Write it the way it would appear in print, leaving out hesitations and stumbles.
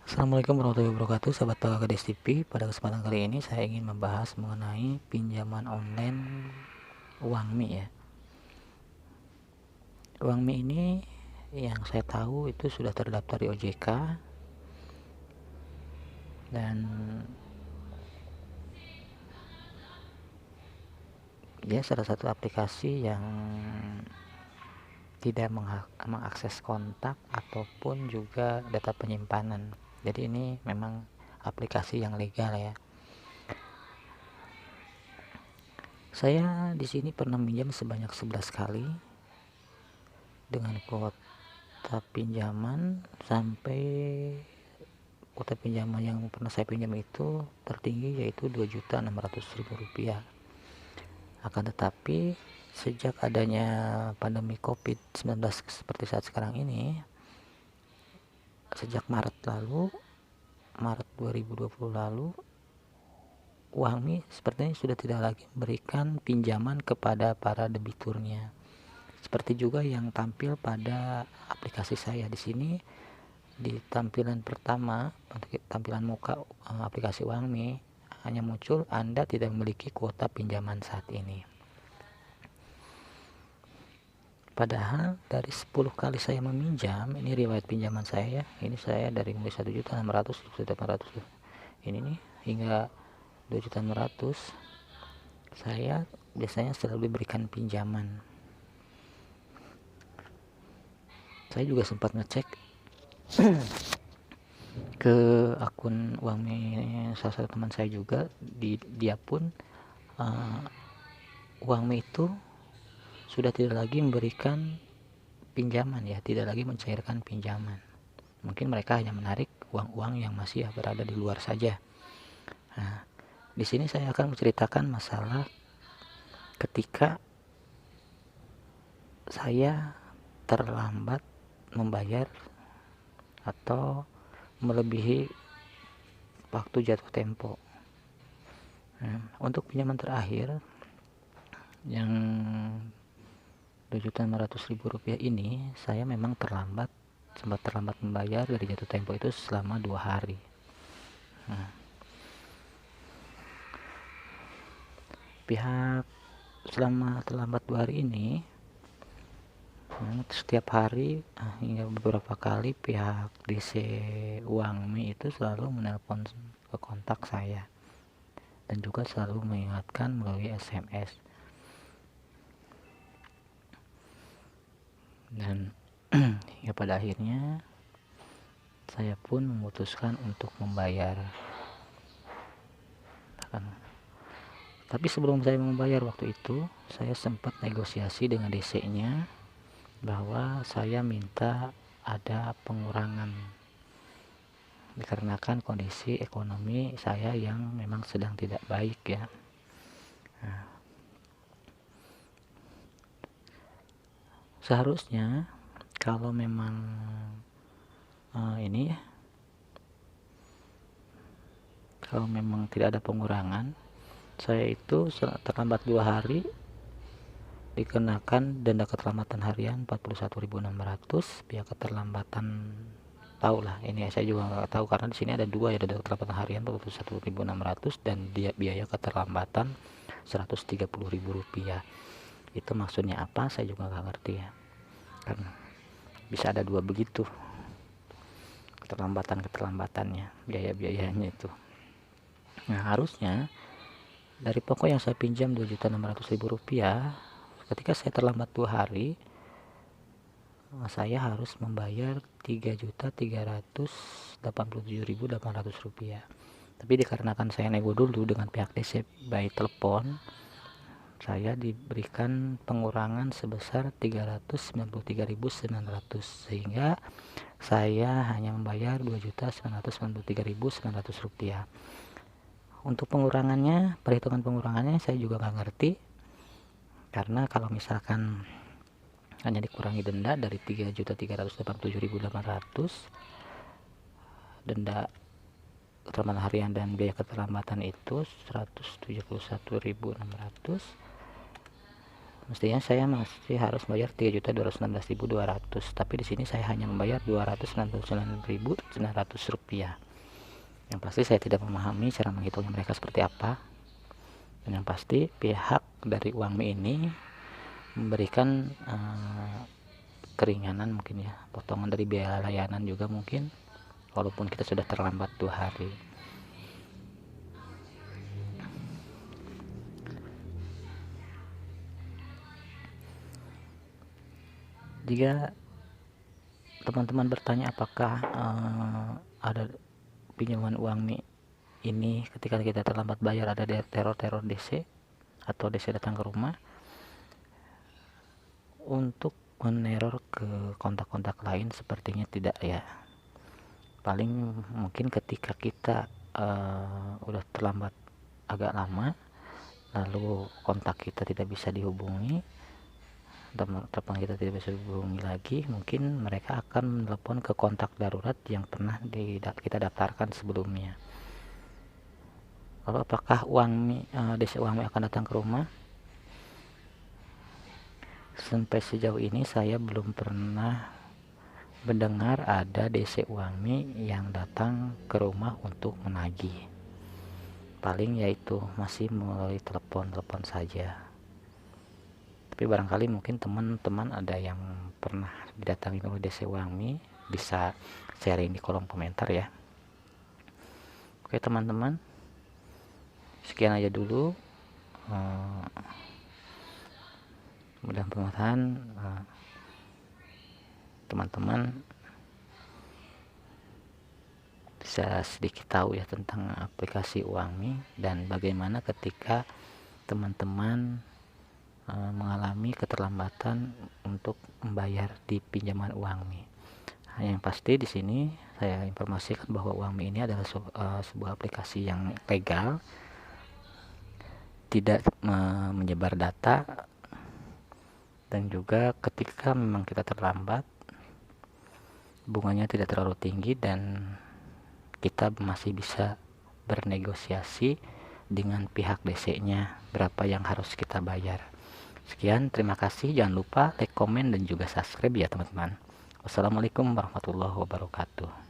Assalamualaikum warahmatullahi wabarakatuh, sahabat Gadis TV. Pada kesempatan kali ini saya ingin membahas mengenai pinjaman online Uangmi ya. Uangmi ini yang saya tahu itu sudah terdaftar di OJK dan dia salah satu aplikasi yang tidak mengakses kontak ataupun juga data penyimpanan. Jadi ini memang aplikasi yang legal ya. Saya di sini pernah minjam sebanyak 11 kali dengan kuota pinjaman sampai kuota pinjaman yang pernah saya pinjam itu tertinggi yaitu Rp2.600.000. Akan tetapi sejak adanya pandemi COVID-19 seperti saat sekarang ini, sejak Maret 2020 lalu, Uangmi sepertinya sudah tidak lagi memberikan pinjaman kepada para debiturnya. Seperti juga yang tampil pada aplikasi saya di sini. Di tampilan pertama, tampilan muka aplikasi Uangmi, hanya muncul Anda tidak memiliki kuota pinjaman saat ini. Padahal dari 10 kali saya meminjam, ini riwayat pinjaman saya ya. Ini saya dari mulai 1.600.000, 1.800.000. Ini nih hingga 2.600.000. Saya biasanya selalu diberikan pinjaman. Saya juga sempat ngecek ke akun Uangmi salah satu teman saya juga, dia pun Uangmi itu sudah tidak lagi memberikan pinjaman ya, tidak lagi mencairkan pinjaman. Mungkin mereka hanya menarik uang-uang yang masih berada di luar saja. Nah, di sini saya akan menceritakan masalah ketika saya terlambat membayar atau melebihi waktu jatuh tempo. Untuk pinjaman terakhir yang Rp2.600.000 ini, saya memang sempat terlambat membayar dari jatuh tempo itu selama 2 hari. Pihak selama terlambat 2 hari ini, setiap hari hingga beberapa kali pihak DC Uangmi itu selalu menelpon ke kontak saya dan juga selalu mengingatkan melalui SMS. Dan ya pada akhirnya saya pun memutuskan untuk membayar. Tapi sebelum saya membayar waktu itu, saya sempat negosiasi dengan DC-nya bahwa saya minta ada pengurangan dikarenakan kondisi ekonomi saya yang memang sedang tidak baik ya. Seharusnya kalau memang kalau memang tidak ada pengurangan, saya itu terlambat 2 hari dikenakan denda keterlambatan harian 41.600. Pihak keterlambatan tahulah, ini saya juga nggak tahu karena di sini ada dua ya, denda keterlambatan harian 41.600 dan biaya keterlambatan Rp130.000. Itu maksudnya apa saya juga nggak ngerti ya, karena bisa ada dua begitu keterlambatannya, biayanya itu. Nah, harusnya dari pokok yang saya pinjam Rp2.600.000, ketika saya terlambat 2 hari, saya harus membayar Rp3.387.800. Tapi dikarenakan saya nego dulu dengan pihak DC by telepon, saya diberikan pengurangan sebesar Rp393.900, sehingga saya hanya membayar Rp2.993.900. Untuk pengurangannya, perhitungan pengurangannya saya juga nggak ngerti, karena kalau misalkan hanya dikurangi denda dari Rp3.387.800, denda keterlambatan harian dan biaya keterlambatan itu Rp171.600, Mestinya saya masih harus bayar 3.216.200, tapi di sini saya hanya membayar Rp299.900. Yang pasti saya tidak memahami cara menghitungnya mereka seperti apa. Dan yang pasti pihak dari Uangmi ini memberikan keringanan mungkin ya, potongan dari biaya layanan juga mungkin, walaupun kita sudah terlambat 2 hari. Jika teman-teman bertanya apakah ada pinjaman Uangmi ini ketika kita terlambat bayar ada teror DC atau DC datang ke rumah untuk meneror ke kontak-kontak lain, sepertinya tidak ya. Paling mungkin ketika kita udah terlambat agak lama, lalu kontak kita tidak bisa dihubungi, telepon kita tidak bisa dihubungi lagi, mungkin mereka akan menelepon ke kontak darurat yang pernah kita daftarkan sebelumnya. Lalu apakah DC Uangmi akan datang ke rumah? Sampai sejauh ini saya belum pernah mendengar ada DC Uangmi yang datang ke rumah untuk menagih. Paling yaitu masih melalui telepon saja. Tapi barangkali mungkin teman-teman ada yang pernah didatangi oleh DC Uangmi, bisa sharing di kolom komentar ya. Oke teman-teman, sekian aja dulu. Mudah-mudahan teman-teman bisa sedikit tahu ya tentang aplikasi Uangmi dan bagaimana ketika teman-teman mengalami keterlambatan untuk membayar di pinjaman Uangmi. Yang pasti di sini saya informasikan bahwa Uangmi ini adalah sebuah aplikasi yang legal, tidak menyebar data, dan juga ketika memang kita terlambat bunganya tidak terlalu tinggi dan kita masih bisa bernegosiasi dengan pihak DC-nya berapa yang harus kita bayar. Sekian, terima kasih. Jangan lupa like, komen, dan juga subscribe ya teman-teman. Wassalamualaikum warahmatullahi wabarakatuh.